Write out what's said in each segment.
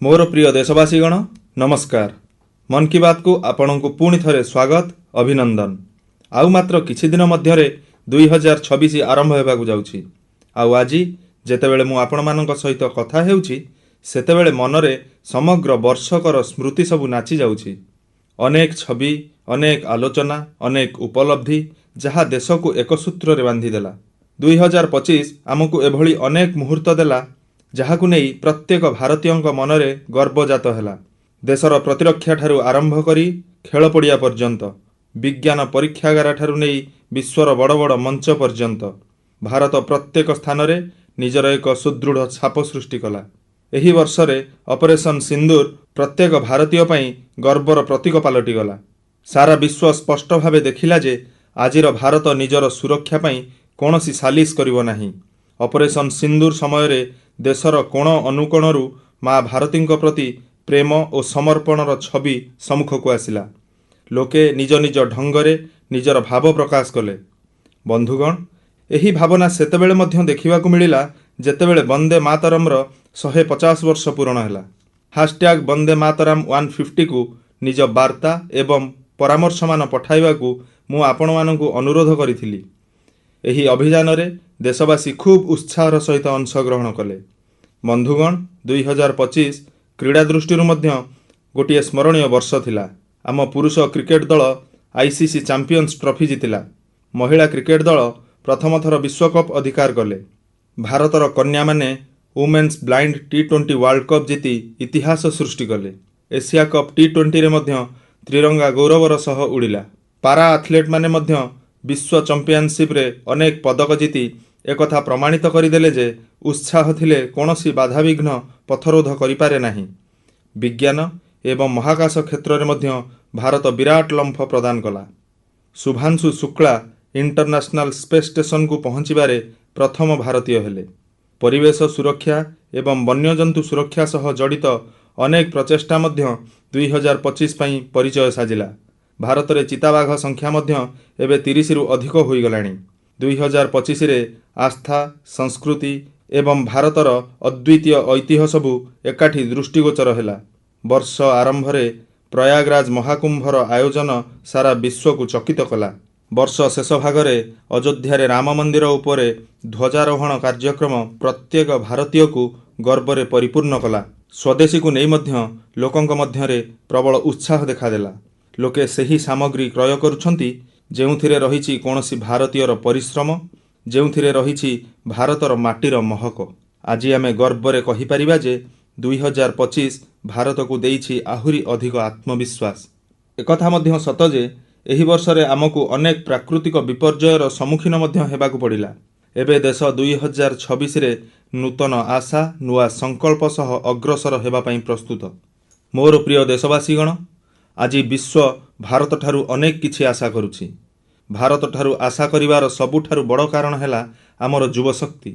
मोर प्रिय देशवासीगण नमस्कार। मन की बात को आपण को पुणी थरे स्वागत अभिनंदन। आउ मात्र किछि दिन मध्यरे 2026 आरंभ हेबाकु जाउछि। आउ आजि जेतेबेले मु आपण मानक सहित कथा हेउछि सेतेबेले मनरे समग्र वर्षकर स्मृति सबु नाचि जाउछि। अनेक छवि, अनेक आलोचना, अनेक उपलब्धि जहा देश को एक सूत्र रे बांधी देला। 2025 आमको एभली अनेक मुहूर्त देला जहाकु नेई प्रत्येक भारतीयଙ୍କ मनरे गर्व जात हेला। देशर प्रतिरक्षा ठारू आरंभ करी खेल पड़िया पर्यंत, विज्ञान परीक्षागार ठारू नेई विश्वर बड़ बड़ मंच पर्यंत भारत प्रत्येक स्थान रे निजर एक सुदृढ़ छाप सृष्टि कला। एही वर्षरे ऑपरेशन सिंदूर प्रत्येक भारतीय पई गर्वर प्रतीक पालटि गला। सारा विश्व स्पष्ट भावे देखिला जे आजिर भारत निजर सुरक्षा पई कोनोसी सालिस करिवो नाही। ऑपरेशन सिंदूर समय रे देशर कोण अनुकोणरू माँ भारतीଙ୍କ प्रति प्रेम और समर्पणर छवि सम्मुख को आसिला। लोके निज निज ढंगरे निजर भाव प्रकाश कले। बंधुगण, एही भावना सेतेबेले मध्य देखिबाकु मिलिला जेतेबेले वंदे मातरमर 150 वर्ष पूर्ण हैला। हैशटैग वंदे मातरम 150 को निज वार्ता एवं परामर्श मान पठाइबाकु मु आपण मानकु अनुरोध करिथिली। एही अभियान रे देशवासी खूब उत्साहर सहित अंशग्रहण कले। बंधुगण, 2025 क्रीड़ा दृष्टि गोटे स्मरणीय वर्ष थिला। आम पुरुष क्रिकेट दल आईसीसी चैंपियंस ट्रॉफी जितिला। महिला क्रिकेट दल प्रथम थर विश्वकप अधिकार कले। भारतर कन्या माने women's blind T20 world cup जीति इतिहास सृष्टि कले। एशिया कप T20 रे मध्य त्रिरंगा गौरवर सह उड़िला। पारा एथलीट माने मध्य विश्व चैंपियनशिप रे अनेक पदक जीति एकथा प्रमाणित करदेले जे उत्साह थिले कोनोसी बाधाविघ्न पथरोध करिपारे नाही। विज्ञान एवं महाकाश क्षेत्र रे मध्य भारत विराट लंफ प्रदान कला। Shubhanshu Shukla international space station को पहुँचबारे प्रथम भारतीय हेले। परिवेश सुरक्षा एवं वन्यजंतु सुरक्षा सह जड़ित अनेक प्रचेष्टा मध्य 2025 पई परिचय साजिला। भारत रे चिताबाघ संख्या मध्य एबे 30 रु अधिक होई गलानी। 2025 रे आस्था, संस्कृति एवं भारतर अद्वितीय ऐतिह्य सबु एकाठी दृष्टिगोचर हेला। वर्ष आरंभ रे प्रयागराज महाकुंभर आयोजन सारा विश्व को चकित कला। वर्ष शेष भागरे अयोध्या रे राम मंदिर उपरे ध्वजारोहण कार्यक्रम प्रत्येक भारतीय को गर्व परिपूर्ण कला। स्वदेशी को नहीं मध्य लोकंक मध्यरे प्रबल उत्साह देखादेला। लोके सही सामग्री क्रय करुछंती जेउथिरे रहिछि कोनोसी भारतीयर परिश्रम, जेउथिरे रहिछि भारतर माटीर महक। आज आमे गर्वरे कहि परिबा जे 2025 भारत को देइछि आहुरी अधिक आत्मविश्वास। एकथा मध्य सत जे एही वर्षरे आमको अनेक प्राकृतिक विपर्ययर सम्मुखीन मध्य हेबाकु पड़िला। एबे देश 2026 रे नूतन आशा नुआ संकल्प सह अग्रसर हेबा पई प्रस्तुत। मोर प्रिय देशवासीगण, आज विश्व भारत ठारू अनेक किछि आशा करुछि। भारत ठारू आशा करिवार सबुठारू बड़ कारण हैला आमर युवशक्ति।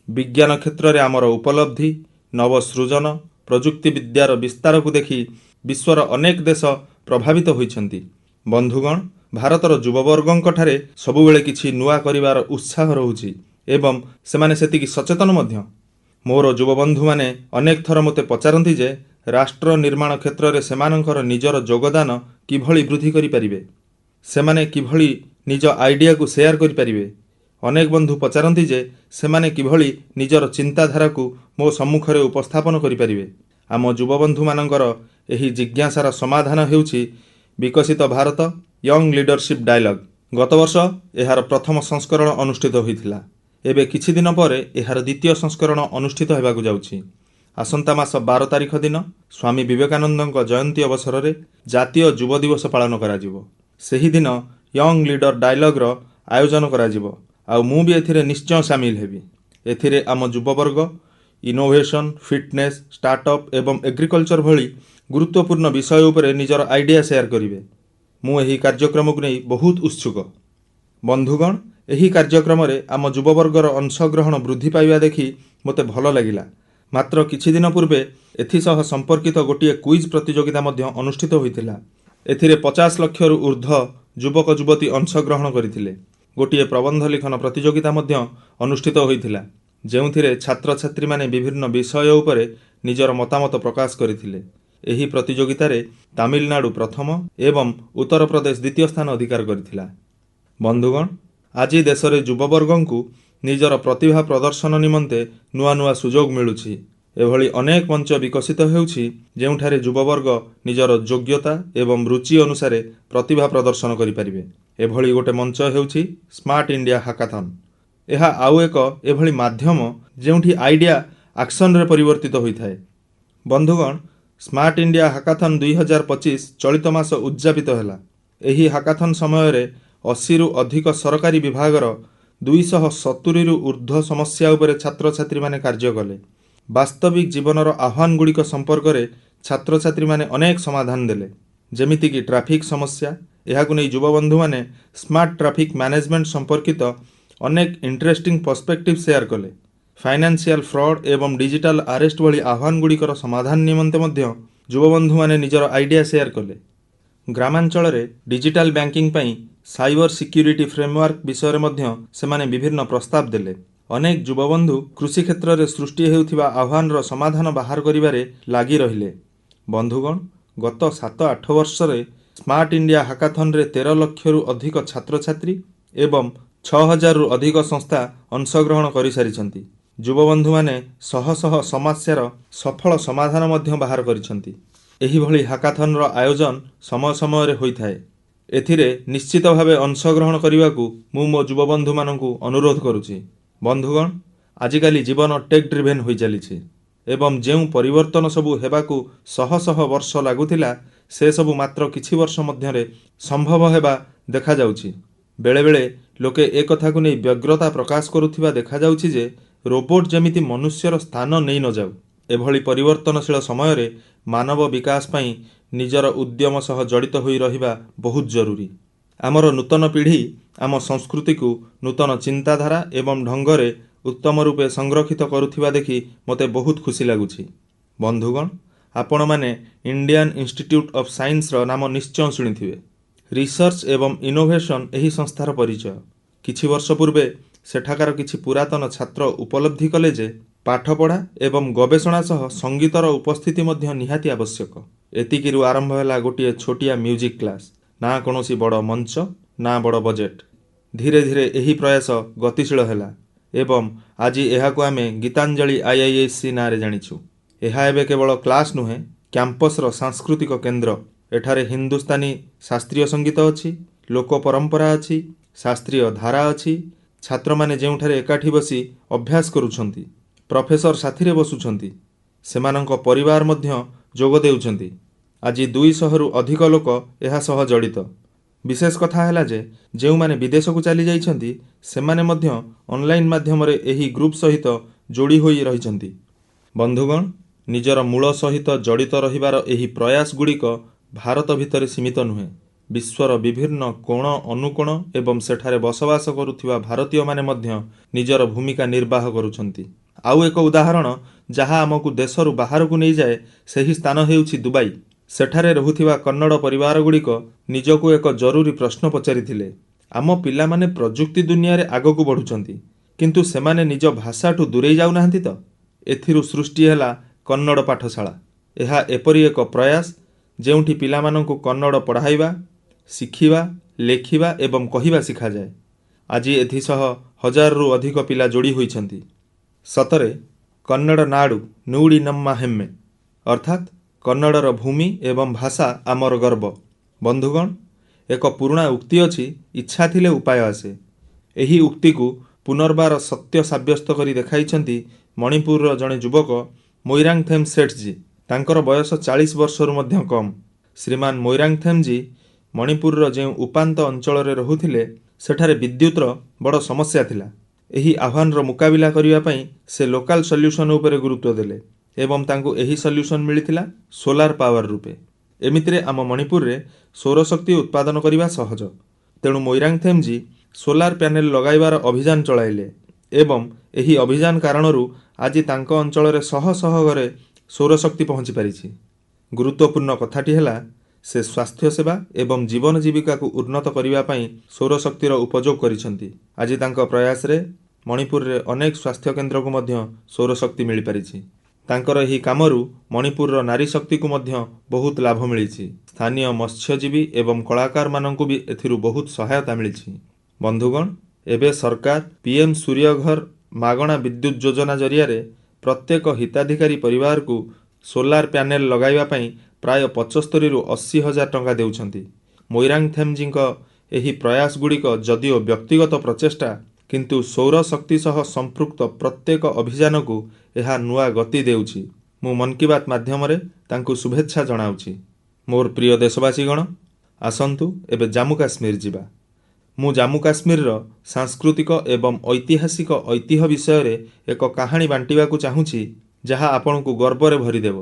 विज्ञान क्षेत्र रे आमर उपलब्धि, नवसृजन, प्रजुक्ति विद्यार विस्तार को देखि विश्वर अनेक देश प्रभावित होइछन्ति। बंधुगण, भारतर युववर्गंक ठारे सबुबेले किछि नुआ करिवार उत्साह रहुछि एवं सेमाने सेतिकी सचेतन मध्य। मोर युवबंधु माने अनेक थर मते पचारंती जे राष्ट्र निर्माण क्षेत्र रे सेमानंकर निजर योगदान किभଳି वृद्धि करि परिबे, सेमाने किभଳି निज आइडिया को शेयर करि परिबे। अनेक बंधु पचारंती जे सेमाने किभଳି निजर चिंताधारा को मो सम्मुख रे उपस्थापन करि परिबे। आम युवबंधु मानंकर एही जिज्ञासार समाधान हेउछि विकसित भारत यंग लीडरशिप डायलॉग। गत वर्ष एहार प्रथम संस्करण अनुष्ठित होइथिला। एबे किछि दिन परे एहार द्वितीय संस्करण अनुष्ठित हेबाकु जाउछि। आसंता मास 12 तारिख दिन स्वामी विवेकानंदଙ୍କ जयंती अवसर रे जातीय युव दिवस पालन करा जिवो। सेही दिन यंग लीडर डायलॉग रो आयोजन करा जिवो। आ मु भी एथिरे निश्चय शामिल हेबी। एथिरे आम युववर्ग इनोवेशन, फिटनेस, स्टार्टअप एवं एग्रीकल्चर भली गुरुत्वपूर्ण विषय उपरे निजर आइडिया शेयर करिवे। मु एही कार्यक्रम को नहीं बहुत उत्सुक। बंधुगण, एही कार्यक्रम रे आम युववर्गर अंशग्रहण वृद्धि पाइबा देखि मते भल लागिला। मात्र किछि दिन पूर्वे एथिसह संपर्कित गोटे क्विज प्रतियोगिता मध्य अनुष्ठित होइथिला। एथिरे 50 लाख रु ऊर्ध्व युवक युवती अंशग्रहण करथिले। गोटे प्रबंध लिखन प्रतियोगिता मध्य अनुष्ठित होइथिला, जेउथिरे छात्र छात्री माने विभिन्न विषय उपरे ନିଜର ମତାମତ ପ୍ରକାଶ କରିଥିଲେ। ଏହି ପ୍ରତିଯୋଗିତାରେ ତାମିଲନାଡୁ ପ୍ରଥମ ଏବଂ ଉତ୍ତରପ୍ରଦେଶ ଦ୍ୱିତୀୟ ସ୍ଥାନ ଅଧିକାର କରିଥିଲା। ବନ୍ଧୁଗଣ, ଆଜି ଦେଶରେ ଯୁବବର୍ଗଙ୍କୁ ନିଜର ପ୍ରତିଭା ପ୍ରଦର୍ଶନ ନିମନ୍ତେ ନୂଆ ନୂଆ ସୁଯୋଗ ମିଳୁଛି। ଏଭଳି ଅନେକ ମଞ୍ଚ ବିକଶିତ ହେଉଛି ଯେଉଁଠାରେ ଯୁବବର୍ଗ ନିଜର ଯୋଗ୍ୟତା ଏବଂ ରୁଚି ଅନୁସାରେ ପ୍ରତିଭା ପ୍ରଦର୍ଶନ କରିପାରିବେ। ଏଭଳି ଗୋଟେ ମଞ୍ଚ ହେଉଛି ସ୍ମାର୍ଟ ଇଣ୍ଡିଆ ହାକାଥନ୍। ଏହା ଆଉ ଏକ ଏଭଳି ମାଧ୍ୟମ ଯେଉଁଠି ଆଇଡିଆ ଆକ୍ସନରେ ପରିବର୍ତ୍ତିତ ହୋଇଥାଏ। ବନ୍ଧୁଗଣ, ସ୍ମାର୍ଟ ଇଣ୍ଡିଆ ହାକାଥନ୍ 2025 ଚଳିତ ମାସ ଉଦ୍ଯାପିତ ହେଲା। ଏହି ହାକାଥନ୍ ସମୟରେ 80ରୁ ଅଧିକ ସରକାରୀ ବିଭାଗର 270ରୁ ଉର୍ଦ୍ଧ୍ୱ ସମସ୍ୟା ଉପରେ ଛାତ୍ରଛାତ୍ରୀମାନେ କାର୍ଯ୍ୟ କଲେ। ବାସ୍ତବିକ ଜୀବନର ଆହ୍ୱାନଗୁଡ଼ିକ ସମ୍ପର୍କରେ ଛାତ୍ରଛାତ୍ରୀମାନେ ଅନେକ ସମାଧାନ ଦେଲେ, ଯେମିତିକି ଟ୍ରାଫିକ୍ ସମସ୍ୟା। ଏହାକୁ ନେଇ ଯୁବବନ୍ଧୁମାନେ ସ୍ମାର୍ଟ ଟ୍ରାଫିକ୍ ମ୍ୟାନେଜମେଣ୍ଟ ସମ୍ପର୍କିତ ଅନେକ ଇଣ୍ଟରେଷ୍ଟିଂ ପର୍ସପେକ୍ଟିଭ୍ ସେୟାର କଲେ। ଫାଇନାନ୍ସିଆଲ ଫ୍ରଡ୍ ଏବଂ ଡିଜିଟାଲ ଆରେଷ୍ଟ ଭଳି ଆହ୍ୱାନଗୁଡ଼ିକର ସମାଧାନ ନିମନ୍ତେ ମଧ୍ୟ ଯୁବବନ୍ଧୁମାନେ ନିଜର ଆଇଡିଆ ସେୟାର କଲେ। ଗ୍ରାମାଞ୍ଚଳରେ ଡିଜିଟାଲ ବ୍ୟାଙ୍କିଂ ପାଇଁ ସାଇବର ସିକ୍ୟୁରିଟି ଫ୍ରେମୱାର୍କ ବିଷୟରେ ମଧ୍ୟ ସେମାନେ ବିଭିନ୍ନ ପ୍ରସ୍ତାବ ଦେଲେ। ଅନେକ ଯୁବବନ୍ଧୁ କୃଷି କ୍ଷେତ୍ରରେ ସୃଷ୍ଟି ହେଉଥିବା ଆହ୍ୱାନର ସମାଧାନ ବାହାର କରିବାରେ ଲାଗି ରହିଲେ। ବନ୍ଧୁଗଣ, ଗତ 7-8 ବର୍ଷରେ ସ୍ମାର୍ଟ ଇଣ୍ଡିଆ ହାକାଥନ୍ରେ 13 ଲକ୍ଷରୁ ଅଧିକ ଛାତ୍ରଛାତ୍ରୀ ଏବଂ 6,000ରୁ ଅଧିକ ସଂସ୍ଥା ଅଂଶଗ୍ରହଣ କରିସାରିଛନ୍ତି। ଯୁବବନ୍ଧୁମାନେ ଶହ ଶହ ସମସ୍ୟାର ସଫଳ ସମାଧାନ ମଧ୍ୟ ବାହାର କରିଛନ୍ତି। ଏହିଭଳି ହାକାଥନ୍ର ଆୟୋଜନ ସମୟ ସମୟରେ ହୋଇଥାଏ। ଏଥିରେ ନିଶ୍ଚିତ ଭାବେ ଅଂଶଗ୍ରହଣ କରିବାକୁ ମୁଁ ମୋ ଯୁବବନ୍ଧୁମାନଙ୍କୁ ଅନୁରୋଧ କରୁଛି। ବନ୍ଧୁଗଣ, ଆଜିକାଲି ଜୀବନ ଟେକ୍ ଡ୍ରିଭେନ୍ ହୋଇଚାଲିଛି ଏବଂ ଯେଉଁ ପରିବର୍ତ୍ତନ ସବୁ ହେବାକୁ ଶହ ଶହ ବର୍ଷ ଲାଗୁଥିଲା, ସେସବୁ ମାତ୍ର କିଛି ବର୍ଷ ମଧ୍ୟରେ ସମ୍ଭବ ହେବା ଦେଖାଯାଉଛି। ବେଳେବେଳେ ଲୋକେ ଏକଥାକୁ ନେଇ ବ୍ୟଗ୍ରତା ପ୍ରକାଶ କରୁଥିବା ଦେଖାଯାଉଛି ଯେ ରୋବୋଟ୍ ଯେମିତି ମନୁଷ୍ୟର ସ୍ଥାନ ନେଇ ନଯାଉ। ଏଭଳି ପରିବର୍ତ୍ତନଶୀଳ ସମୟରେ ମାନବ ବିକାଶ ପାଇଁ ନିଜର ଉଦ୍ୟମ ସହ ଜଡ଼ିତ ହୋଇ ରହିବା ବହୁତ ଜରୁରୀ। ଆମର ନୂତନ ପିଢ଼ି ଆମ ସଂସ୍କୃତିକୁ ନୂତନ ଚିନ୍ତାଧାରା ଏବଂ ଢଙ୍ଗରେ ଉତ୍ତମ ରୂପେ ସଂରକ୍ଷିତ କରୁଥିବା ଦେଖି ମୋତେ ବହୁତ ଖୁସି ଲାଗୁଛି। ବନ୍ଧୁଗଣ, ଆପଣମାନେ ଇଣ୍ଡିଆନ୍ ଇନଷ୍ଟିଚ୍ୟୁଟ୍ ଅଫ୍ ସାଇନ୍ସର ନାମ ନିଶ୍ଚୟ ଶୁଣିଥିବେ। ରିସର୍ଚ୍ଚ ଏବଂ ଇନୋଭେସନ୍ ଏହି ସଂସ୍ଥାର ପରିଚୟ। କିଛି ବର୍ଷ ପୂର୍ବେ ସେଠାକାର କିଛି ପୁରାତନ ଛାତ୍ର ଉପଲବ୍ଧି କଲେ ଯେ ପାଠପଢ଼ା ଏବଂ ଗବେଷଣା ସହ ସଙ୍ଗୀତର ଉପସ୍ଥିତି ମଧ୍ୟ ନିହାତି ଆବଶ୍ୟକ। ଏତିକିରୁ ଆରମ୍ଭ ହେଲା ଗୋଟିଏ ଛୋଟିଆ ମ୍ୟୁଜିକ୍ କ୍ଲାସ୍। ନା କୌଣସି ବଡ଼ ମଞ୍ଚ, ନା ବଡ଼ ବଜେଟ୍। ଧୀରେ ଧୀରେ ଏହି ପ୍ରୟାସ ଗତିଶୀଳ ହେଲା ଏବଂ ଆଜି ଏହାକୁ ଆମେ ଗୀତାଞ୍ଜଳି IISc ନାଁରେ ଜାଣିଛୁ। ଏହା ଏବେ କେବଳ କ୍ଲାସ୍ ନୁହେଁ, କ୍ୟାମ୍ପସର ସାଂସ୍କୃତିକ କେନ୍ଦ୍ର। ଏଠାରେ ହିନ୍ଦୁସ୍ତାନୀ ଶାସ୍ତ୍ରୀୟ ସଙ୍ଗୀତ ଅଛି, ଲୋକ ପରମ୍ପରା ଅଛି, ଶାସ୍ତ୍ରୀୟ ଧାରା ଅଛି। ଛାତ୍ରମାନେ ଯେଉଁଠାରେ ଏକାଠି ବସି ଅଭ୍ୟାସ କରୁଛନ୍ତି, ପ୍ରଫେସର ସାଥିରେ ବସୁଛନ୍ତି, ସେମାନଙ୍କ ପରିବାର ମଧ୍ୟ ଯୋଗ ଦେଉଛନ୍ତି। ଆଜି 200ରୁ ଅଧିକ ଲୋକ ଏହା ସହ ଜଡ଼ିତ। ବିଶେଷ କଥା ହେଲା ଯେ ଯେଉଁମାନେ ବିଦେଶକୁ ଚାଲିଯାଇଛନ୍ତି, ସେମାନେ ମଧ୍ୟ ଅନଲାଇନ୍ ମାଧ୍ୟମରେ ଏହି ଗ୍ରୁପ୍ ସହିତ ଯୋଡ଼ି ହୋଇ ରହିଛନ୍ତି। ବନ୍ଧୁଗଣ, ନିଜର ମୂଳ ସହିତ ଜଡ଼ିତ ରହିବାର ଏହି ପ୍ରୟାସଗୁଡ଼ିକ ଭାରତ ଭିତରେ ସୀମିତ ନୁହେଁ। ବିଶ୍ୱର ବିଭିନ୍ନ କୋଣ ଅନୁକୋଣ ଏବଂ ସେଠାରେ ବସବାସ କରୁଥିବା ଭାରତୀୟମାନେ ମଧ୍ୟ ନିଜର ଭୂମିକା ନିର୍ବାହ କରୁଛନ୍ତି। ଆଉ ଏକ ଉଦାହରଣ ଯାହା ଆମକୁ ଦେଶରୁ ବାହାରକୁ ନେଇଯାଏ, ସେହି ସ୍ଥାନ ହେଉଛି ଦୁବାଇ। ସେଠାରେ ରହୁଥିବା କନ୍ନଡ଼ ପରିବାରଗୁଡ଼ିକ ନିଜକୁ ଏକ ଜରୁରୀ ପ୍ରଶ୍ନ ପଚାରିଥିଲେ। ଆମ ପିଲାମାନେ ପ୍ରଯୁକ୍ତି ଦୁନିଆରେ ଆଗକୁ ବଢ଼ୁଛନ୍ତି, କିନ୍ତୁ ସେମାନେ ନିଜ ଭାଷାଠୁ ଦୂରେଇ ଯାଉନାହାନ୍ତି ତ? ଏଥିରୁ ସୃଷ୍ଟି ହେଲା କନ୍ନଡ଼ ପାଠଶାଳା। ଏହା ଏପରି ଏକ ପ୍ରୟାସ ଯେଉଁଠି ପିଲାମାନଙ୍କୁ କନ୍ନଡ଼ ପଢ଼ାଇବା, ଶିଖିବା, ଲେଖିବା ଏବଂ କହିବା ଶିଖାଯାଏ। ଆଜି ଏଥିସହ 1000ରୁ ଅଧିକ ପିଲା ଯୋଡ଼ି ହୋଇଛନ୍ତି। ସତରେ କନ୍ନଡ଼ ନାଡ଼ୁ ନୂଡ଼ି ନମ୍ମା ହେମ୍ମେ, ଅର୍ଥାତ୍ କନ୍ନଡ଼ର ଭୂମି ଏବଂ ଭାଷା ଆମର ଗର୍ବ। ବନ୍ଧୁଗଣ, ଏକ ପୁରୁଣା ଉକ୍ତି ଅଛି, ଇଚ୍ଛା ଥିଲେ ଉପାୟ ଆସେ। ଏହି ଉକ୍ତିକୁ ପୁନର୍ବାର ସତ୍ୟ ସାବ୍ୟସ୍ତ କରି ଦେଖାଇଛନ୍ତି ମଣିପୁରର ଜଣେ ଯୁବକ ମୋଇରାଙ୍ଗଥେମ୍ ସେଠଜୀ। ତାଙ୍କର ବୟସ 40 ବର୍ଷରୁ ମଧ୍ୟ କମ୍। ଶ୍ରୀମାନ ମୋଇରାଙ୍ଗଥେମ୍ ଜୀ ମଣିପୁରର ଯେଉଁ ଉପାନ୍ତ ଅଞ୍ଚଳରେ ରହୁଥିଲେ, ସେଠାରେ ବିଦ୍ୟୁତର ବଡ଼ ସମସ୍ୟା ଥିଲା। ଏହି ଆହ୍ୱାନର ମୁକାବିଲା କରିବା ପାଇଁ ସେ ଲୋକାଲ ସଲ୍ୟୁସନ୍ ଉପରେ ଗୁରୁତ୍ୱ ଦେଲେ ଏବଂ ତାଙ୍କୁ ଏହି ସଲ୍ୟୁସନ୍ ମିଳିଥିଲା ସୋଲାର ପାୱାର ରୂପେ। ଏମିତିରେ ଆମ ମଣିପୁରରେ ସୌରଶକ୍ତି ଉତ୍ପାଦନ କରିବା ସହଜ। ତେଣୁ ମୋଇରାଙ୍ଗଥେମ୍ ଜୀ ସୋଲାର ପ୍ୟାନେଲ ଲଗାଇବାର ଅଭିଯାନ ଚଳାଇଲେ ଏବଂ ଏହି ଅଭିଯାନ କାରଣରୁ ଆଜି ତାଙ୍କ ଅଞ୍ଚଳରେ ଶହ ଶହ ଘରେ ସୌରଶକ୍ତି ପହଞ୍ଚି ପାରିଛି। ଗୁରୁତ୍ୱପୂର୍ଣ୍ଣ କଥାଟି ହେଲା, ସେ ସ୍ୱାସ୍ଥ୍ୟସେବା ଏବଂ ଜୀବନ ଜୀବିକାକୁ ଉନ୍ନତ କରିବା ପାଇଁ ସୌରଶକ୍ତିର ଉପଯୋଗ କରିଛନ୍ତି। ଆଜି ତାଙ୍କ ପ୍ରୟାସରେ ମଣିପୁରରେ ଅନେକ ସ୍ୱାସ୍ଥ୍ୟକେନ୍ଦ୍ରକୁ ମଧ୍ୟ ସୌରଶକ୍ତି ମିଳିପାରିଛି। ତାଙ୍କର ଏହି କାମରୁ ମଣିପୁରର ନାରୀ ଶକ୍ତିକୁ ମଧ୍ୟ ବହୁତ ଲାଭ ମିଳିଛି। ସ୍ଥାନୀୟ ମତ୍ସ୍ୟଜୀବୀ ଏବଂ କଳାକାରମାନଙ୍କୁ ବି ଏଥିରୁ ବହୁତ ସହାୟତା ମିଳିଛି। ବନ୍ଧୁଗଣ, ଏବେ ସରକାର PM ସୂର୍ଯ୍ୟଘର ମାଗଣା ବିଦ୍ୟୁତ୍ ଯୋଜନା ଜରିଆରେ ପ୍ରତ୍ୟେକ ହିତାଧିକାରୀ ପରିବାରକୁ ସୋଲାର ପ୍ୟାନେଲ ଲଗାଇବା ପାଇଁ ପ୍ରାୟ 75ରୁ 80 ହଜାର ଟଙ୍କା ଦେଉଛନ୍ତି। ମୋଇରାଙ୍ଗ ଥେମଜୀଙ୍କ ଏହି ପ୍ରୟାସଗୁଡ଼ିକ ଯଦିଓ ବ୍ୟକ୍ତିଗତ ପ୍ରଚେଷ୍ଟା, କିନ୍ତୁ ସୌରଶକ୍ତି ସହ ସମ୍ପୃକ୍ତ ପ୍ରତ୍ୟେକ ଅଭିଯାନକୁ ଏହା ନୂଆ ଗତି ଦେଉଛି। ମୁଁ ମନ୍ କି ବାତ୍ ମାଧ୍ୟମରେ ତାଙ୍କୁ ଶୁଭେଚ୍ଛା ଜଣାଉଛି। ମୋର ପ୍ରିୟ ଦେଶବାସୀଗଣ, ଆସନ୍ତୁ ଏବେ ଜାମ୍ମୁ କାଶ୍ମୀର ଯିବା। ମୁଁ ଜାମ୍ମୁ କାଶ୍ମୀରର ସାଂସ୍କୃତିକ ଏବଂ ଐତିହାସିକ ଐତିହ୍ୟ ବିଷୟରେ ଏକ କାହାଣୀ ବାଣ୍ଟିବାକୁ ଚାହୁଁଛି, ଯାହା ଆପଣଙ୍କୁ ଗର୍ବରେ ଭରିଦେବ।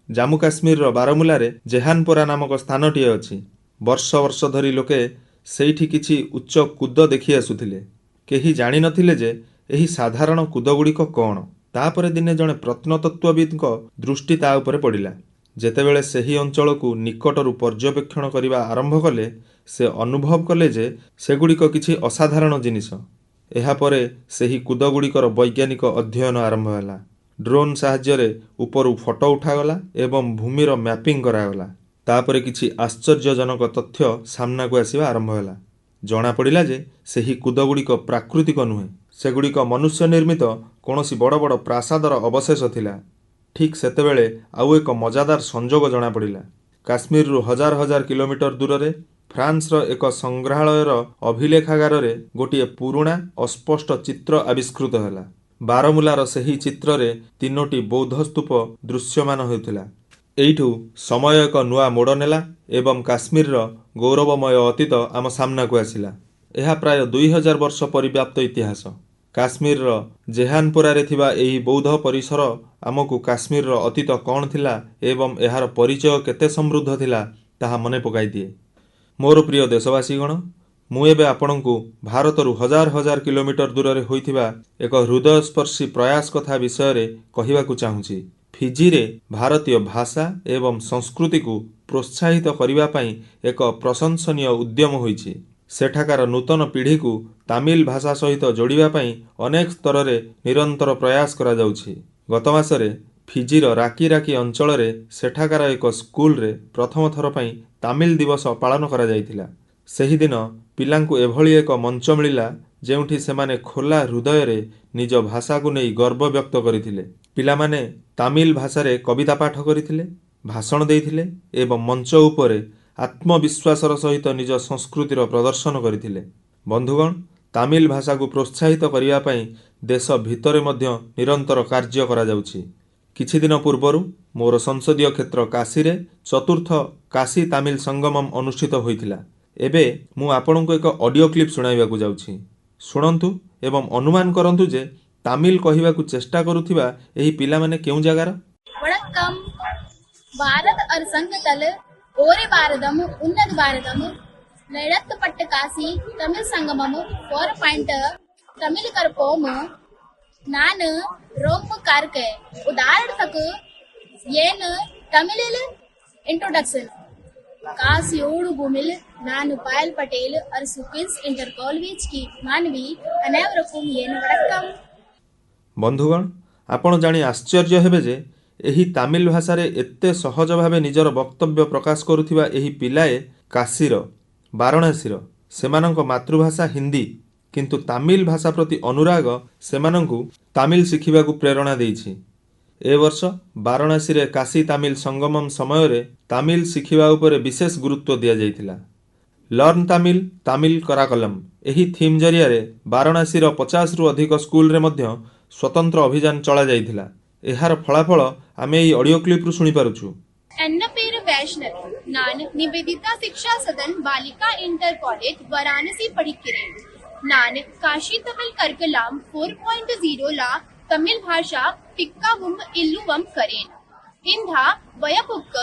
ଜାମ୍ମୁ କାଶ୍ମୀରର ବାରମୁଲାରେ ଜେହାନପୋରା ନାମକ ସ୍ଥାନଟିଏ ଅଛି। ବର୍ଷ ବର୍ଷ ଧରି ଲୋକେ ସେଇଠି କିଛି ଉଚ୍ଚ କୁଦ ଦେଖି ଆସୁଥିଲେ। କେହି ଜାଣିନଥିଲେ ଯେ ଏହି ସାଧାରଣ କୁଦଗୁଡ଼ିକ କ'ଣ। ତାପରେ ଦିନେ ଜଣେ ପ୍ରତ୍ନତତ୍ତ୍ୱବିତ୍ଙ୍କ ଦୃଷ୍ଟି ତା ଉପରେ ପଡ଼ିଲା। ଯେତେବେଳେ ସେହି ଅଞ୍ଚଳକୁ ନିକଟରୁ ପର୍ଯ୍ୟବେକ୍ଷଣ କରିବା ଆରମ୍ଭ କଲେ, ସେ ଅନୁଭବ କଲେ ଯେ ସେଗୁଡ଼ିକ କିଛି ଅସାଧାରଣ ଜିନିଷ। ଏହାପରେ ସେହି କୁଦଗୁଡ଼ିକର ବୈଜ୍ଞାନିକ ଅଧ୍ୟୟନ ଆରମ୍ଭ ହେଲା। ଡ୍ରୋନ୍ ସାହାଯ୍ୟରେ ଉପରୁ ଫଟୋ ଉଠାଗଲା ଏବଂ ଭୂମିର ମ୍ୟାପିଂ କରାଗଲା। ତାପରେ କିଛି ଆଶ୍ଚର୍ଯ୍ୟଜନକ ତଥ୍ୟ ସାମ୍ନାକୁ ଆସିବା ଆରମ୍ଭ ହେଲା। ଜଣାପଡ଼ିଲା ଯେ ସେହି କୁଦଗୁଡ଼ିକ ପ୍ରାକୃତିକ ନୁହେଁ, ସେଗୁଡ଼ିକ ମନୁଷ୍ୟ ନିର୍ମିତ କୌଣସି ବଡ଼ ବଡ଼ ପ୍ରାସାଦର ଅବଶେଷ ଥିଲା। ଠିକ୍ ସେତେବେଳେ ଆଉ ଏକ ମଜାଦାର ସଂଯୋଗ ଜଣାପଡ଼ିଲା। କାଶ୍ମୀରରୁ ହଜାର ହଜାର କିଲୋମିଟର ଦୂରରେ ଫ୍ରାନ୍ସର ଏକ ସଂଗ୍ରହାଳୟର ଅଭିଲେଖାଗାରରେ ଗୋଟିଏ ପୁରୁଣା ଅସ୍ପଷ୍ଟ ଚିତ୍ର ଆବିଷ୍କୃତ ହେଲା। ବାରମୁଲାର ସେହି ଚିତ୍ରରେ 3ଟି ବୌଦ୍ଧ ସ୍ତୂପ ଦୃଶ୍ୟମାନ ହେଉଥିଲା। ଏଇଠୁ ସମୟ ଏକ ନୂଆ ମୋଡ଼ ନେଲା ଏବଂ କାଶ୍ମୀରର ଗୌରବମୟ ଅତୀତ ଆମ ସାମ୍ନାକୁ ଆସିଲା। ଏହା ପ୍ରାୟ 2000 ବର୍ଷ ପରିବ୍ୟାପ୍ତ ଇତିହାସ। କାଶ୍ମୀରର ଜେହାନପୋରାରେ ଥିବା ଏହି ବୌଦ୍ଧ ପରିସର ଆମକୁ କାଶ୍ମୀରର ଅତୀତ କ'ଣ ଥିଲା ଏବଂ ଏହାର ପରିଚୟ କେତେ ସମୃଦ୍ଧ ଥିଲା, ତାହା ମନେ ପକାଇଦିଏ। ମୋର ପ୍ରିୟ ଦେଶବାସୀଗଣ, ମୁଁ ଏବେ ଆପଣଙ୍କୁ ଭାରତରୁ ହଜାର ହଜାର କିଲୋମିଟର ଦୂରରେ ହୋଇଥିବା ଏକ ହୃଦୟସ୍ପର୍ଶୀ ପ୍ରୟାସ କଥା ବିଷୟରେ କହିବାକୁ ଚାହୁଁଛି। ଫିଜିରେ ଭାରତୀୟ ଭାଷା ଏବଂ ସଂସ୍କୃତିକୁ ପ୍ରୋତ୍ସାହିତ କରିବା ପାଇଁ ଏକ ପ୍ରଶଂସନୀୟ ଉଦ୍ୟମ ହୋଇଛି। ସେଠାକାର ନୂତନ ପିଢ଼ିକୁ ତାମିଲ ଭାଷା ସହିତ ଯୋଡ଼ିବା ପାଇଁ ଅନେକ ସ୍ତରରେ ନିରନ୍ତର ପ୍ରୟାସ କରାଯାଉଛି। ଗତ ମାସରେ ଫିଜିର ରାକି ରାକି ଅଞ୍ଚଳରେ ସେଠାକାର ଏକ ସ୍କୁଲରେ ପ୍ରଥମ ଥର ପାଇଁ ତାମିଲ ଦିବସ ପାଳନ କରାଯାଇଥିଲା। ସେହିଦିନ ପିଲାଙ୍କୁ ଏଭଳି ଏକ ମଞ୍ଚ ମିଳିଲା ଯେଉଁଠି ସେମାନେ ଖୋଲା ହୃଦୟରେ ନିଜ ଭାଷାକୁ ନେଇ ଗର୍ବ ବ୍ୟକ୍ତ କରିଥିଲେ। ପିଲାମାନେ ତାମିଲ ଭାଷାରେ କବିତା ପାଠ କରିଥିଲେ, ଭାଷଣ ଦେଇଥିଲେ ଏବଂ ମଞ୍ଚ ଉପରେ ଆତ୍ମବିଶ୍ୱାସର ସହିତ ନିଜ ସଂସ୍କୃତିର ପ୍ରଦର୍ଶନ କରିଥିଲେ। ବନ୍ଧୁଗଣ, ତାମିଲ ଭାଷାକୁ ପ୍ରୋତ୍ସାହିତ କରିବା ପାଇଁ ଦେଶ ଭିତରେ ମଧ୍ୟ ନିରନ୍ତର କାର୍ଯ୍ୟ କରାଯାଉଛି। କିଛିଦିନ ପୂର୍ବରୁ ମୋର ସଂସଦୀୟ କ୍ଷେତ୍ର କାଶୀରେ 4ର୍ଥ କାଶୀ ତାମିଲ ସଙ୍ଗମମ୍ ଅନୁଷ୍ଠିତ ହୋଇଥିଲା। ଏବେ ମୁଁ ଆପଣଙ୍କୁ ଏକ ଅଡିଓ କ୍ଲିପ୍ ଶୁଣାଇବାକୁ ଯାଉଛି। ଶୁଣନ୍ତୁ ଏବଂ ଅନୁମାନ କରନ୍ତୁ ଯେ ତାମିଲ କହିବାକୁ ଚେଷ୍ଟା କରୁଥିବା ଏହି ପିଲାମାନେ କେଉଁ ଜାଗାର। வணக்கம். பாரத் அரசங்கதல ஓரே பாரதம் உன்னத பாரதம் நடத்தப்பட்ட காசி தமிழ் சங்கமம் 4 தமிழ் கற்போம் ನಾನು ரொம்ப ಕಾರ್ಕೆ ಉದಾಹರಣಕ್ಕೆ ಏನು ತಮಿಳಿಲ್ ಇಂಟ್ರೊಡಕ್ಷನ್ कासियोड़ भूमिल नानु पायल पटेल और सुकिन्स इंटर कॉलेज की मानवी अनेवरकुम येन वड़क्कम। बंधुगण, आपण जानी आश्चर्य हेबे जे एही तामिल भाषारे एते सहज भावे निजर वक्तव्य प्रकाश करुथिबा एही पिलाए काशीर वाराणसीर सेमानंक मातृभाषा हिंदी, किंतु तामिल भाषा प्रति अनुराग सेमानंकु तामिल शिखिबाकु प्रेरणा देइछि। ए वर्ष वाराणसी रे काशी तामिल संगमम समय तामिल शिखिबा उपरे विशेष गुरुत्व दिया जाइथिला। लर्न तामिल तामिल कराकलम एही थीम जरिया वाराणसी 50 रु अधिक स्कूल रे मध्य स्वतंत्र अभियान चला जाइथिला। एहार फलाफल आमे एही ऑडियो क्लिप रु सुनि पारुछु। एन्न पेर वैष्णव नान निवेदिता शिक्षा सदन बालिका इंटर कॉलेज वाराणसी पढ़िकिरे नान काशी तमिल करकलाम 4.0 ला तमिल भाषा टिक्कावुम इल्लुवम करेन इंधा वयपुक्क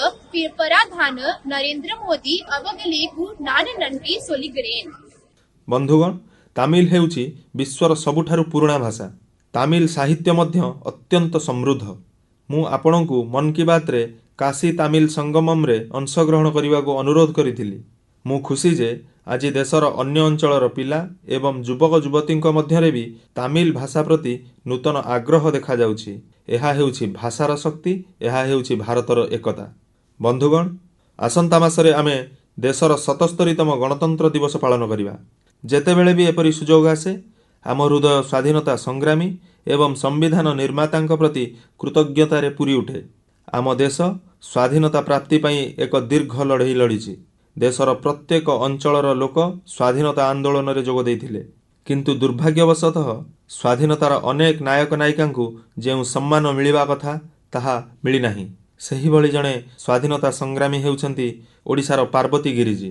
पराधान नरेंद्र मोदी अवगलेगु नान नंटी सोलिगरेन। बंधुगण, तामिल हेउची विश्वर सबुठारु पुराणा भाषा। तामिल साहित्य मध्य अत्यंत समृद्ध। मु आपणଙ୍କୁ मन की बात रे काशी तामिल संगमम रे अंशग्रहण करने अनुरोध करिथिली। मु खुशी जे आज देशर अन्य अंचलर पिला एवं युवक युवती मध्यरे भी तामिल भाषा प्रति नूतन आग्रह देखा जाउछि ଏହା ହେଉଛି ଭାଷାର ଶକ୍ତି, ଏହା ହେଉଛି ଭାରତର ଏକତା। ବନ୍ଧୁଗଣ, ଆସନ୍ତା ମାସରେ ଆମେ ଦେଶର 77ତମ ଗଣତନ୍ତ୍ର ଦିବସ ପାଳନ କରିବା। ଯେତେବେଳେ ବି ଏପରି ସୁଯୋଗ ଆସେ, ଆମ ହୃଦୟ ସ୍ୱାଧୀନତା ସଂଗ୍ରାମୀ ଏବଂ ସମ୍ବିଧାନ ନିର୍ମାତାଙ୍କ ପ୍ରତି କୃତଜ୍ଞତାରେ ପୂରି ଉଠେ। ଆମ ଦେଶ ସ୍ୱାଧୀନତା ପ୍ରାପ୍ତି ପାଇଁ ଏକ ଦୀର୍ଘ ଲଢ଼େଇ ଲଢ଼ିଛି। ଦେଶର ପ୍ରତ୍ୟେକ ଅଞ୍ଚଳର ଲୋକ ସ୍ୱାଧୀନତା ଆନ୍ଦୋଳନରେ ଯୋଗ ଦେଇଥିଲେ। କିନ୍ତୁ ଦୁର୍ଭାଗ୍ୟବଶତଃ ସ୍ୱାଧୀନତାର ଅନେକ ନାୟକ ନାୟିକାଙ୍କୁ ଯେଉଁ ସମ୍ମାନ ମିଳିବା କଥା ତାହା ମିଳିନାହିଁ। ସେହିଭଳି ଜଣେ ସ୍ୱାଧୀନତା ସଂଗ୍ରାମୀ ହେଉଛନ୍ତି ଓଡ଼ିଶାର ପାର୍ବତୀ ଗିରିଜୀ।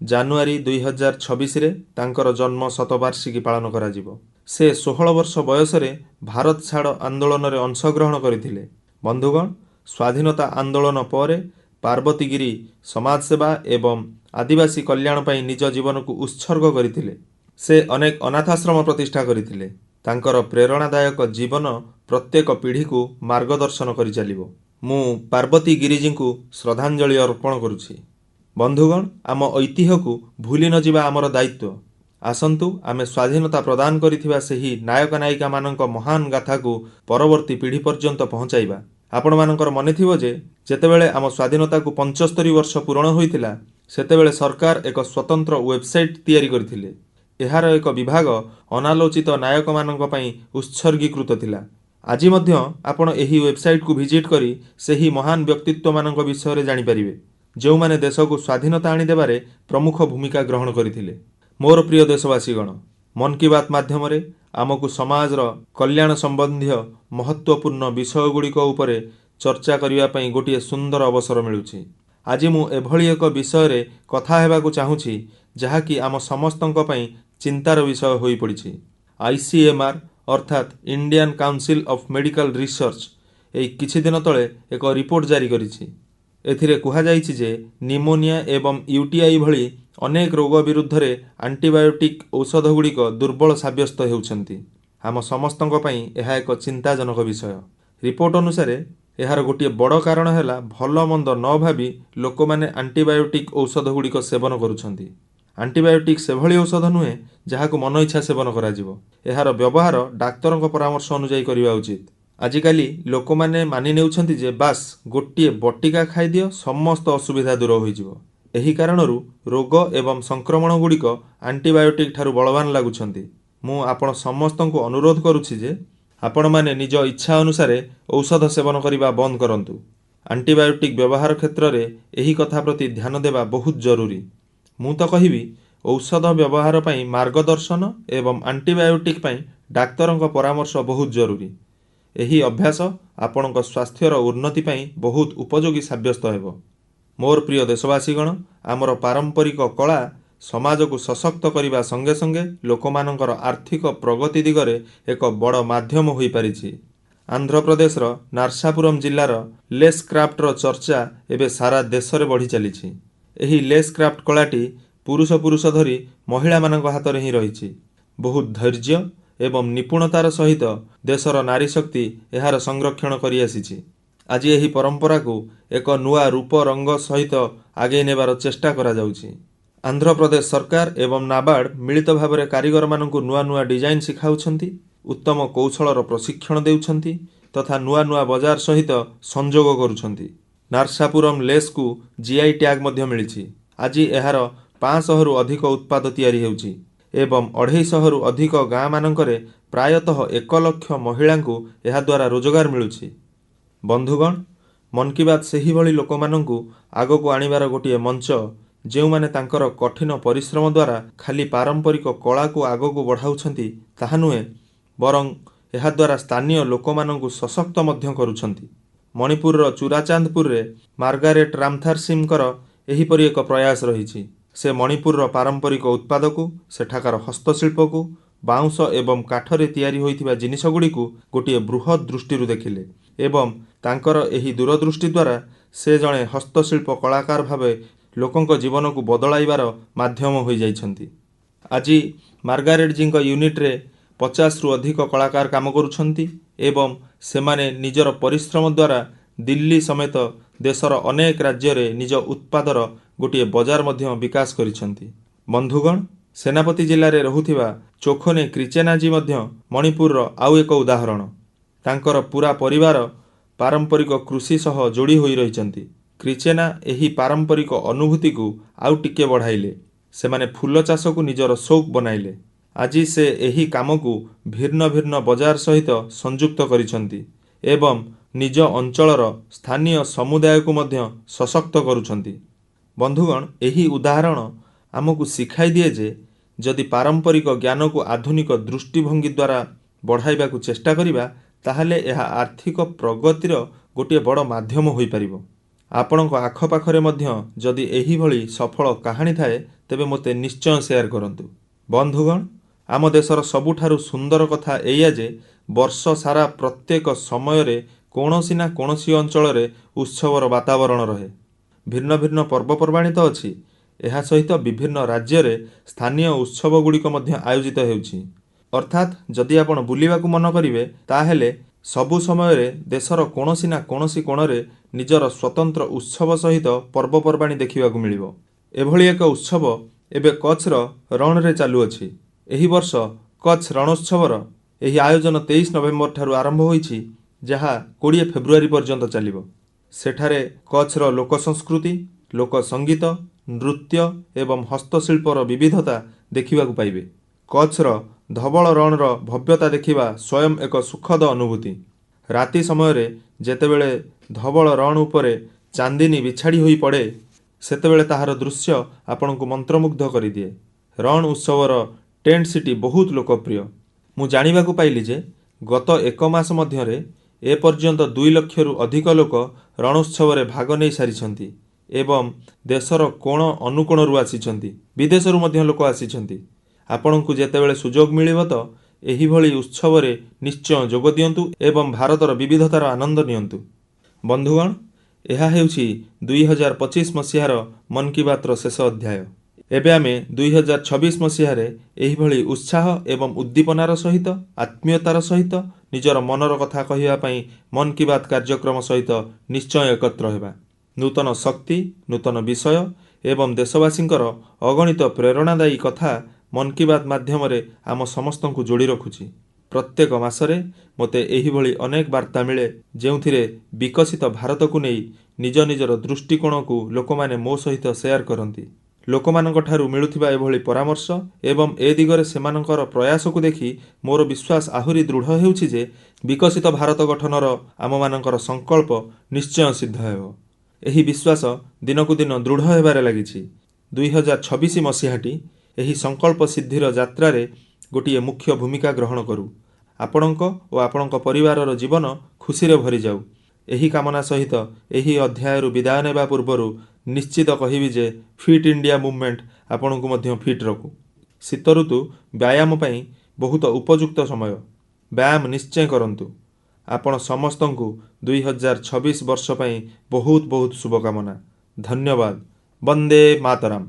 ଜାନୁଆରୀ 2026ରେ ତାଙ୍କର ଜନ୍ମ ଶତବାର୍ଷିକୀ ପାଳନ କରାଯିବ। ସେ 16 ବର୍ଷ ବୟସରେ ଭାରତ ଛାଡ଼ ଆନ୍ଦୋଳନରେ ଅଂଶଗ୍ରହଣ କରିଥିଲେ। ବନ୍ଧୁଗଣ, ସ୍ୱାଧୀନତା ଆନ୍ଦୋଳନ ପରେ ପାର୍ବତୀ ଗିରି ସମାଜସେବା ଏବଂ ଆଦିବାସୀ କଲ୍ୟାଣ ପାଇଁ ନିଜ ଜୀବନକୁ ଉତ୍ସର୍ଗ କରିଥିଲେ। ସେ ଅନେକ ଅନାଥାଶ୍ରମ ପ୍ରତିଷ୍ଠା କରିଥିଲେ। ତାଙ୍କର ପ୍ରେରଣାଦାୟକ ଜୀବନ ପ୍ରତ୍ୟେକ ପିଢ଼ିକୁ ମାର୍ଗଦର୍ଶନ କରିଚାଲିବ। ମୁଁ ପାର୍ବତୀ ଗିରିଜୀଙ୍କୁ ଶ୍ରଦ୍ଧାଞ୍ଜଳି ଅର୍ପଣ କରୁଛି। ବନ୍ଧୁଗଣ, ଆମ ଐତିହ୍ୟକୁ ଭୁଲି ନ ଯିବା ଆମର ଦାୟିତ୍ୱ। ଆସନ୍ତୁ ଆମେ ସ୍ୱାଧୀନତା ପ୍ରଦାନ କରିଥିବା ସେହି ନାୟକ ନାୟିକାମାନଙ୍କ ମହାନ ଗାଥାକୁ ପରବର୍ତ୍ତୀ ପିଢ଼ି ପର୍ଯ୍ୟନ୍ତ ପହଞ୍ଚାଇବା। ଆପଣମାନଙ୍କର ମନେଥିବ ଯେ ଯେତେବେଳେ ଆମ ସ୍ୱାଧୀନତାକୁ 75 ବର୍ଷ ପୂରଣ ହୋଇଥିଲା, ସେତେବେଳେ ସରକାର ଏକ ସ୍ୱତନ୍ତ୍ର ୱେବସାଇଟ୍ ତିଆରି କରିଥିଲେ। ଏହାର ଏକ ବିଭାଗ ଅନାଲୋଚିତ ନାୟକମାନଙ୍କ ପାଇଁ ଉତ୍ସର୍ଗୀକୃତ ଥିଲା। ଆଜି ମଧ୍ୟ ଆପଣ ଏହି ୱେବସାଇଟ୍କୁ ଭିଜିଟ୍ କରି ସେହି ମହାନ ବ୍ୟକ୍ତିତ୍ୱମାନଙ୍କ ବିଷୟରେ ଜାଣିପାରିବେ, ଯେଉଁମାନେ ଦେଶକୁ ସ୍ୱାଧୀନତା ଆଣିଦେବାରେ ପ୍ରମୁଖ ଭୂମିକା ଗ୍ରହଣ କରିଥିଲେ। ମୋର ପ୍ରିୟ ଦେଶବାସୀଗଣ, ମନ୍ କି ବାତ୍ ମାଧ୍ୟମରେ ଆମକୁ ସମାଜର କଲ୍ୟାଣ ସମ୍ବନ୍ଧୀୟ ମହତ୍ତ୍ୱପୂର୍ଣ୍ଣ ବିଷୟଗୁଡ଼ିକ ଉପରେ ଚର୍ଚ୍ଚା କରିବା ପାଇଁ ଗୋଟିଏ ସୁନ୍ଦର ଅବସର ମିଳୁଛି। ଆଜି ମୁଁ ଏଭଳି ଏକ ବିଷୟରେ କଥା ହେବାକୁ ଚାହୁଁଛି ଯାହାକି ଆମ ସମସ୍ତଙ୍କ ପାଇଁ ଚିନ୍ତାର ବିଷୟ ହୋଇପଡ଼ିଛି। ICMR ଅର୍ଥାତ୍ Indian council of medical research ଏହି କିଛି ଦିନ ତଳେ ଏକ ରିପୋର୍ଟ ଜାରି କରିଛି। ଏଥିରେ କୁହାଯାଇଛି ଯେ ନିମୋନିଆ ଏବଂ UTI ଭଳି ଅନେକ ରୋଗ ବିରୁଦ୍ଧରେ ଆଣ୍ଟିବାୟୋଟିକ୍ ଔଷଧଗୁଡ଼ିକ ଦୁର୍ବଳ ସାବ୍ୟସ୍ତ ହେଉଛନ୍ତି। ଆମ ସମସ୍ତଙ୍କ ପାଇଁ ଏହା ଏକ ଚିନ୍ତାଜନକ ବିଷୟ। ରିପୋର୍ଟ ଅନୁସାରେ ଏହାର ଗୋଟିଏ ବଡ଼ କାରଣ ହେଲା ଭଲ ମନ୍ଦ ନ ଭାବି ଲୋକମାନେ ଆଣ୍ଟିବାୟୋଟିକ୍ ଔଷଧଗୁଡ଼ିକ ସେବନ କରୁଛନ୍ତି। ଆଣ୍ଟିବାୟୋଟିକ୍ ସେଭଳି ଔଷଧ ନୁହେଁ ଯାହାକୁ ମନ ଇଚ୍ଛା ସେବନ କରାଯିବ। ଏହାର ବ୍ୟବହାର ଡାକ୍ତରଙ୍କ ପରାମର୍ଶ ଅନୁଯାୟୀ କରିବା ଉଚିତ। ଆଜିକାଲି ଲୋକମାନେ ମାନି ନେଉଛନ୍ତି ଯେ ବାସ୍ ଗୋଟିଏ ବଟିକା ଖାଇଦିଅ, ସମସ୍ତ ଅସୁବିଧା ଦୂର ହୋଇଯିବ। ଏହି କାରଣରୁ ରୋଗ ଏବଂ ସଂକ୍ରମଣଗୁଡ଼ିକ ଆଣ୍ଟିବାୟୋଟିକ୍ ଠାରୁ ବଳବାନ ଲାଗୁଛନ୍ତି। ମୁଁ ଆପଣ ସମସ୍ତଙ୍କୁ ଅନୁରୋଧ କରୁଛି ଯେ ଆପଣମାନେ ନିଜ ଇଚ୍ଛା ଅନୁସାରେ ଔଷଧ ସେବନ କରିବା ବନ୍ଦ କରନ୍ତୁ। ଆଣ୍ଟିବାୟୋଟିକ୍ ବ୍ୟବହାର କ୍ଷେତ୍ରରେ ଏହି କଥା ପ୍ରତି ଧ୍ୟାନ ଦେବା ବହୁତ ଜରୁରୀ। ମୁଁ ତ କହିବି, ଔଷଧ ବ୍ୟବହାର ପାଇଁ ମାର୍ଗଦର୍ଶନ ଏବଂ ଆଣ୍ଟିବାୟୋଟିକ୍ ପାଇଁ ଡାକ୍ତରଙ୍କ ପରାମର୍ଶ ବହୁତ ଜରୁରୀ। ଏହି ଅଭ୍ୟାସ ଆପଣଙ୍କ ସ୍ୱାସ୍ଥ୍ୟର ଉନ୍ନତି ପାଇଁ ବହୁତ ଉପଯୋଗୀ ସାବ୍ୟସ୍ତ ହେବ। ମୋର ପ୍ରିୟ ଦେଶବାସୀଗଣ, ଆମର ପାରମ୍ପରିକ କଳା ସମାଜକୁ ସଶକ୍ତ କରିବା ସଙ୍ଗେ ସଙ୍ଗେ ଲୋକମାନଙ୍କର ଆର୍ଥିକ ପ୍ରଗତି ଦିଗରେ ଏକ ବଡ଼ ମାଧ୍ୟମ ହୋଇପାରିଛି। ଆନ୍ଧ୍ରପ୍ରଦେଶର ନାର୍ସାପୁରମ୍ ଜିଲ୍ଲାର ଲେସ୍ କ୍ରାଫ୍ଟର ଚର୍ଚ୍ଚା ଏବେ ସାରା ଦେଶରେ ବଢ଼ି ଚାଲିଛି। ଏହି ଲେସ୍ କ୍ରାଫ୍ଟ କଳାଟି ପୁରୁଷ ଧରି ମହିଳାମାନଙ୍କ ହାତରେ ହିଁ ରହିଛି। ବହୁତ ଧୈର୍ଯ୍ୟ ଏବଂ ନିପୁଣତାର ସହିତ ଦେଶର ନାରୀ ଶକ୍ତି ଏହାର ସଂରକ୍ଷଣ କରିଆସିଛି। ଆଜି ଏହି ପରମ୍ପରାକୁ ଏକ ନୂଆ ରୂପ ରଙ୍ଗ ସହିତ ଆଗେଇ ନେବାର ଚେଷ୍ଟା କରାଯାଉଛି। ଆନ୍ଧ୍ରପ୍ରଦେଶ ସରକାର ଏବଂ ନାବାର୍ଡ ମିଳିତ ଭାବରେ କାରିଗରମାନଙ୍କୁ ନୂଆ ନୂଆ ଡିଜାଇନ ଶିଖାଉଛନ୍ତି, ଉତ୍ତମ କୌଶଳର ପ୍ରଶିକ୍ଷଣ ଦେଉଛନ୍ତି ତଥା ନୂଆ ନୂଆ ବଜାର ସହିତ ସଂଯୋଗ କରୁଛନ୍ତି। ନାର୍ସାପୁରମ୍ ଲେସ୍କୁ GI ଟ୍ୟାଗ୍ ମଧ୍ୟ ମିଳିଛି। ଆଜି ଏହାର 500ରୁ ଅଧିକ ଉତ୍ପାଦ ତିଆରି ହେଉଛି ଏବଂ 250ରୁ ଅଧିକ ଗାଁମାନଙ୍କରେ ପ୍ରାୟତଃ 1 ଲକ୍ଷ ମହିଳାଙ୍କୁ ଏହାଦ୍ୱାରା ରୋଜଗାର ମିଳୁଛି। ବନ୍ଧୁଗଣ, ମନ୍ କି ବାତ୍ ସେହିଭଳି ଲୋକମାନଙ୍କୁ ଆଗକୁ ଆଣିବାର ଗୋଟିଏ ମଞ୍ଚ, ଯେଉଁମାନେ ତାଙ୍କର କଠିନ ପରିଶ୍ରମ ଦ୍ୱାରା ଖାଲି ପାରମ୍ପରିକ କଳାକୁ ଆଗକୁ ବଢ଼ାଉଛନ୍ତି ତାହା ନୁହେଁ, ବରଂ ଏହାଦ୍ୱାରା ସ୍ଥାନୀୟ ଲୋକମାନଙ୍କୁ ସଶକ୍ତ ମଧ୍ୟ କରୁଛନ୍ତି। ମଣିପୁରର ଚୁରାଚାନ୍ଦପୁରରେ ମାର୍ଗାରେଟ୍ ରାମଥାରସିମ୍ଙ୍କର ଏହିପରି ଏକ ପ୍ରୟାସ ରହିଛି। ସେ ମଣିପୁରର ପାରମ୍ପରିକ ଉତ୍ପାଦକୁ, ସେଠାକାର ହସ୍ତଶିଳ୍ପକୁ, ବାଉଁଶ ଏବଂ କାଠରେ ତିଆରି ହୋଇଥିବା ଜିନିଷଗୁଡ଼ିକୁ ଗୋଟିଏ ବୃହତ୍ ଦୃଷ୍ଟିରୁ ଦେଖିଲେ ଏବଂ ତାଙ୍କର ଏହି ଦୂରଦୃଷ୍ଟି ଦ୍ୱାରା ସେ ଜଣେ ହସ୍ତଶିଳ୍ପ କଳାକାର ଭାବେ ଲୋକଙ୍କ ଜୀବନକୁ ବଦଳାଇବାର ମାଧ୍ୟମ ହୋଇଯାଇଛନ୍ତି। ଆଜି ମାର୍ଗାରେଟ୍ ଜୀଙ୍କ ୟୁନିଟ୍ରେ 50ରୁ ଅଧିକ କଳାକାର କାମ କରୁଛନ୍ତି ଏବଂ ସେମାନେ ନିଜର ପରିଶ୍ରମ ଦ୍ୱାରା ଦିଲ୍ଲୀ ସମେତ ଦେଶର ଅନେକ ରାଜ୍ୟରେ ନିଜ ଉତ୍ପାଦର ଗୋଟିଏ ବଜାର ମଧ୍ୟ ବିକାଶ କରିଛନ୍ତି। ବନ୍ଧୁଗଣ, ସେନାପତି ଜିଲ୍ଲାରେ ରହୁଥିବା ଚୋଖନେ କ୍ରିଚେନାଜୀ ମଧ୍ୟ ମଣିପୁରର ଆଉ ଏକ ଉଦାହରଣ। ତାଙ୍କର ପୂରା ପରିବାର ପାରମ୍ପରିକ କୃଷି ସହ ଯୋଡ଼ି ହୋଇ ରହିଛନ୍ତି। କ୍ରିଚେନା ଏହି ପାରମ୍ପରିକ ଅନୁଭୂତିକୁ ଆଉ ଟିକେ ବଢ଼ାଇଲେ। ସେମାନେ ଫୁଲ ଚାଷକୁ ନିଜର ସଉକ ବନାଇଲେ। ଆଜି ସେ ଏହି କାମକୁ ଭିନ୍ନ ଭିନ୍ନ ବଜାର ସହିତ ସଂଯୁକ୍ତ କରିଛନ୍ତି ଏବଂ ନିଜ ଅଞ୍ଚଳର ସ୍ଥାନୀୟ ସମୁଦାୟକୁ ମଧ୍ୟ ସଶକ୍ତ କରୁଛନ୍ତି। ବନ୍ଧୁଗଣ, ଏହି ଉଦାହରଣ ଆମକୁ ଶିଖାଇ ଦିଏ ଯେ ଯଦି ପାରମ୍ପରିକ ଜ୍ଞାନକୁ ଆଧୁନିକ ଦୃଷ୍ଟିଭଙ୍ଗୀ ଦ୍ୱାରା ବଢ଼ାଇବାକୁ ଚେଷ୍ଟା କରିବା, ତାହେଲେ ଏହା ଆର୍ଥିକ ପ୍ରଗତିର ଗୋଟିଏ ବଡ଼ ମାଧ୍ୟମ ହୋଇପାରିବ। ଆପଣଙ୍କ ଆଖପାଖରେ ମଧ୍ୟ ଯଦି ଏହିଭଳି ସଫଳ କାହାଣୀ ଥାଏ, ତେବେ ମୋତେ ନିଶ୍ଚୟ ସେୟାର କରନ୍ତୁ। ବନ୍ଧୁଗଣ, ଆମ ଦେଶର ସବୁଠାରୁ ସୁନ୍ଦର କଥା ଏଇଆ ଯେ ବର୍ଷ ସାରା ପ୍ରତ୍ୟେକ ସମୟରେ କୌଣସି ନା କୌଣସି ଅଞ୍ଚଳରେ ଉତ୍ସବର ବାତାବରଣ ରହେ। ଭିନ୍ନ ଭିନ୍ନ ପର୍ବପର୍ବାଣି ତ ଅଛି, ଏହା ସହିତ ବିଭିନ୍ନ ରାଜ୍ୟରେ ସ୍ଥାନୀୟ ଉତ୍ସବଗୁଡ଼ିକ ମଧ୍ୟ ଆୟୋଜିତ ହେଉଛି। ଅର୍ଥାତ୍ ଯଦି ଆପଣ ବୁଲିବାକୁ ମନ କରିବେ, ତାହେଲେ ସବୁ ସମୟରେ ଦେଶର କୌଣସି ନା କୌଣସି କୋଣରେ ନିଜର ସ୍ୱତନ୍ତ୍ର ଉତ୍ସବ ସହିତ ପର୍ବପର୍ବାଣି ଦେଖିବାକୁ ମିଳିବ। ଏଭଳି ଏକ ଉତ୍ସବ ଏବେ କଚ୍ଛର ରଣରେ ଚାଲୁଅଛି। ଏହି ବର୍ଷ କଚ୍ଛ ରଣୋତ୍ସବର ଏହି ଆୟୋଜନ 23 ନଭେମ୍ବର ଠାରୁ ଆରମ୍ଭ ହୋଇଛି, ଯାହା 20 ଫେବୃଆରୀ ପର୍ଯ୍ୟନ୍ତ ଚାଲିବ। ସେଠାରେ କଚ୍ଛର ଲୋକ ସଂସ୍କୃତି, ଲୋକ ସଙ୍ଗୀତ, ନୃତ୍ୟ ଏବଂ ହସ୍ତଶିଳ୍ପର ବିବିଧତା ଦେଖିବାକୁ ପାଇବେ। କଚ୍ଛର ଧବଳ ରଣର ଭବ୍ୟତା ଦେଖିବା ସ୍ୱୟଂ ଏକ ସୁଖଦ ଅନୁଭୂତି। ରାତି ସମୟରେ ଯେତେବେଳେ ଧବଳ ରଣ ଉପରେ ଚାନ୍ଦିନୀ ବିଛାଡ଼ି ହୋଇ ପଡ଼େ, ସେତେବେଳେ ତାହାର ଦୃଶ୍ୟ ଆପଣଙ୍କୁ ମନ୍ତ୍ରମୁଗ୍ଧ କରିଦିଏ। ରଣ ଉତ୍ସବର ଟେଣ୍ଟ ସିଟି ବହୁତ ଲୋକପ୍ରିୟ। ମୁଁ ଜାଣିବାକୁ ପାଇଲି ଯେ ଗତ 1 ମାସ ମଧ୍ୟରେ ଏପର୍ଯ୍ୟନ୍ତ 2 ଲକ୍ଷରୁ ଅଧିକ ଲୋକ ରଣୋତ୍ସବରେ ଭାଗ ନେଇ ସାରିଛନ୍ତି ଏବଂ ଦେଶର କୋଣ ଅନୁକୋଣରୁ ଆସିଛନ୍ତି। ବିଦେଶରୁ ମଧ୍ୟ ଲୋକ ଆସିଛନ୍ତି। ଆପଣଙ୍କୁ ଯେତେବେଳେ ସୁଯୋଗ ମିଳିବ ତ ଏହିଭଳି ଉତ୍ସବରେ ନିଶ୍ଚୟ ଯୋଗ ଦିଅନ୍ତୁ ଏବଂ ଭାରତର ବିବିଧତାର ଆନନ୍ଦ ନିଅନ୍ତୁ। ବନ୍ଧୁଗଣ, ଏହା ହେଉଛି 2025 ମସିହାର ମନ୍ କି ବାତ୍ର ଶେଷ ଅଧ୍ୟାୟ। ଏବେ ଆମେ 2026 ମସିହାରେ ଏହିଭଳି ଉତ୍ସାହ ଏବଂ ଉଦ୍ଦୀପନାର ସହିତ, ଆତ୍ମୀୟତାର ସହିତ ନିଜର ମନର କଥା କହିବା ପାଇଁ ମନ୍ କି ବାତ୍ କାର୍ଯ୍ୟକ୍ରମ ସହିତ ନିଶ୍ଚୟ ଏକତ୍ର ହେବା। ନୂତନ ଶକ୍ତି, ନୂତନ ବିଷୟ ଏବଂ ଦେଶବାସୀଙ୍କର ଅଗଣିତ ପ୍ରେରଣାଦାୟୀ କଥା ମନ୍ କି ବାତ୍ ମାଧ୍ୟମରେ ଆମ ସମସ୍ତଙ୍କୁ ଯୋଡ଼ି ରଖୁଛି। ପ୍ରତ୍ୟେକ ମାସରେ ମୋତେ ଏହିଭଳି ଅନେକ ବାର୍ତ୍ତା ମିଳେ, ଯେଉଁଥିରେ ବିକଶିତ ଭାରତକୁ ନେଇ ନିଜ ନିଜର ଦୃଷ୍ଟିକୋଣକୁ ଲୋକମାନେ ମୋ ସହିତ ସେୟାର କରନ୍ତି। ଲୋକମାନଙ୍କ ଠାରୁ ମିଳୁଥିବା ଏଭଳି ପରାମର୍ଶ ଏବଂ ଏ ଦିଗରେ ସେମାନଙ୍କର ପ୍ରୟାସକୁ ଦେଖି ମୋର ବିଶ୍ୱାସ ଆହୁରି ଦୃଢ଼ ହେଉଛି ଯେ ବିକଶିତ ଭାରତ ଗଠନର ଆମମାନଙ୍କର ସଂକଳ୍ପ ନିଶ୍ଚୟ ସିଦ୍ଧ ହେବ। ଏହି ବିଶ୍ୱାସ ଦିନକୁ ଦିନ ଦୃଢ଼ ହେବାରେ ଲାଗିଛି। 2026 ମସିହାଟି ଏହି ସଂକଳ୍ପ ସିଦ୍ଧିର ଯାତ୍ରାରେ ଗୋଟିଏ ମୁଖ୍ୟ ଭୂମିକା ଗ୍ରହଣ କରୁ। ଆପଣଙ୍କ ଓ ଆପଣଙ୍କ ପରିବାରର ଜୀବନ ଖୁସିରେ ଭରିଯାଉ। ଏହି କାମନା ସହିତ ଏହି ଅଧ୍ୟାୟରୁ ବିଦାୟ ନେବା ପୂର୍ବରୁ ନିଶ୍ଚିତ କହିବି ଯେ ଫିଟ୍ ଇଣ୍ଡିଆ ମୁଭମେଣ୍ଟ ଆପଣଙ୍କୁ ମଧ୍ୟ ଫିଟ୍ ରଖୁ। ଶୀତ ଋତୁ ବ୍ୟାୟାମ ପାଇଁ ବହୁତ ଉପଯୁକ୍ତ ସମୟ। ବ୍ୟାୟାମ ନିଶ୍ଚୟ କରନ୍ତୁ। ଆପଣ ସମସ୍ତଙ୍କୁ 2026 ବର୍ଷ ପାଇଁ ବହୁତ ବହୁତ ଶୁଭକାମନା। ଧନ୍ୟବାଦ। ବନ୍ଦେ ମାତରମ୍।